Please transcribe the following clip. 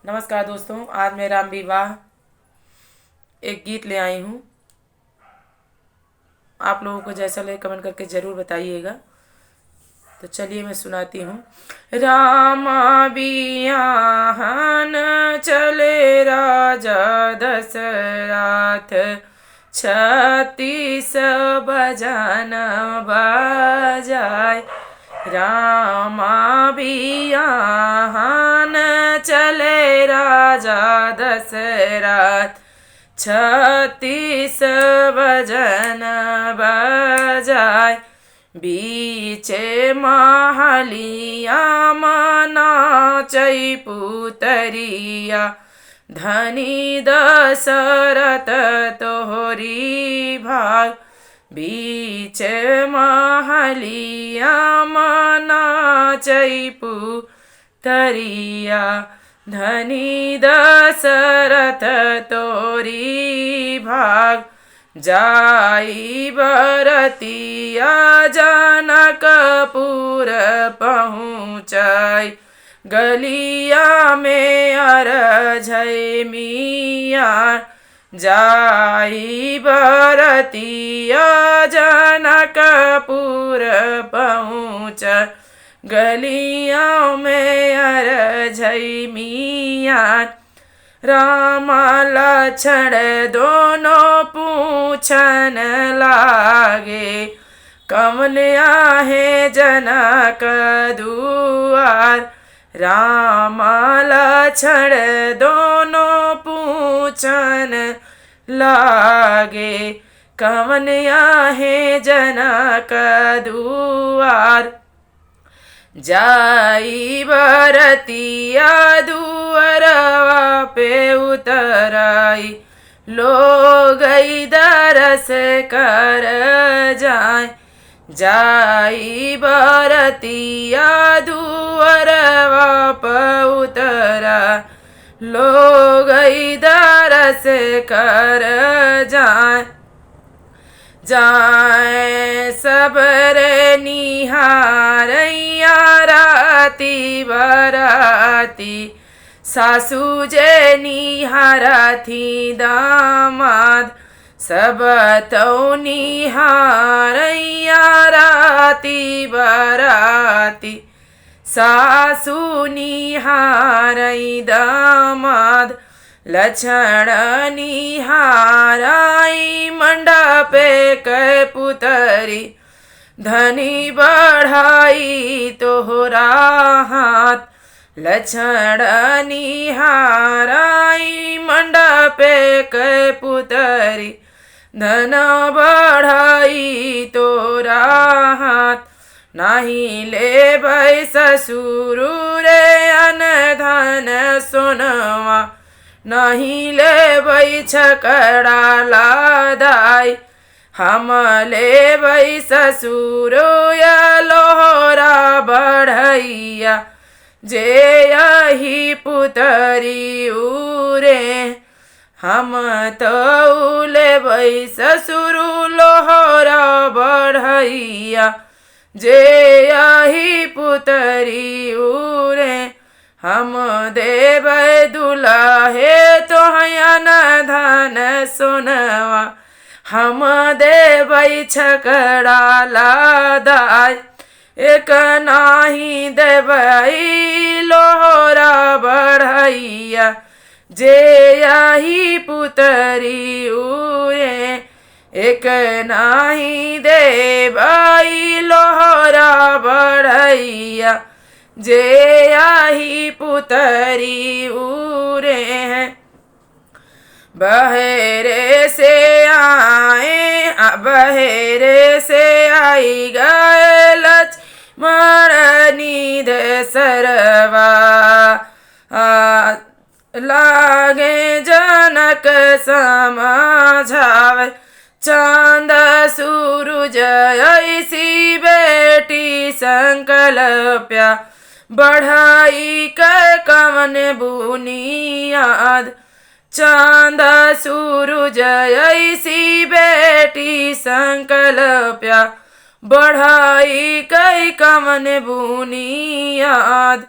नमस्कार दोस्तों, आज मैं राम विवाह एक गीत ले आई हूँ। आप लोगों को जैसा लगे कमेंट करके ज़रूर बताइएगा। तो चलिए मैं सुनाती हूँ। राम बियाहन चले राजा दशरथ, 36 बजन बजाय। रामा बियाहन चले राजा दशरथ, 36 बजन बजाय। बीचे महलिया नाचै पुतरिया, धनी दशरथ तोहरी भाग। बीच महलिया नाचै पुतरिया, धनी दशरथ तोरी भाग। जाई बरतिया जनकपुर पहुँचाई, गलिया में अरझै मिया। जाई बरतिया जनकपुर पहुँचाई, गलिया में अरझै मिया। राम लक्ष्मण दोनों पूछन लागे, कवन आहे जनक दुआर। राम लक्ष्मण दोनों पूछन लागे, कवन आहे जनक दुआर। जाई बरतिया दुअरवा पे उतराई, लोग दरस कर जाए। जाई बरतिया दुअरवा पे उतरा, लोग दरस कर जाए। जाए सबरे निहारैया राती बराती, सासू जे निहारथी दामाद। सब तो निहारैया राती बराती, सासू निहारै दामाद। लक्ष्मण निहाराई मंडपे कै पुतरी, धनी बढ़ाई तोहरा हाथ। लक्ष्मण निहाराई मंडपे कै पुतरी, धन बढ़ाई तोरा हाथ। नाही लेबै ससुर रे अन धन सोनवा, नहीं लेबै छकड़ा लादाई। हम लेबै ससुर या लोहरा बढ़ैया, जे यही पुतरी उरे। हम तो लेबै ससुर लोहरा बढ़ैया, जे यही पुतरी उरे। हम देबै दुलाहे तोहयन धन सोनवा, हम देबै छकड़ा लादाई। एक नाही देबै लोहरा बढ़ैया, जे यही पुतरी उरे। एक नाही देबै लोहरा बढ़ैया, जे यही पुतरी उरे हैं। बहेरे से आए, बहेरे से आई गए लक्ष्मण निध सरवा। लागे जनक समझावे, चांद सूरज ऐसी बेटी संकल्प्या। बढ़ाई कै कवन बुनियाद, चांद सूरज ऐसी बेटी संकल्प्या। बढ़ाई कै कवन बुनियाद।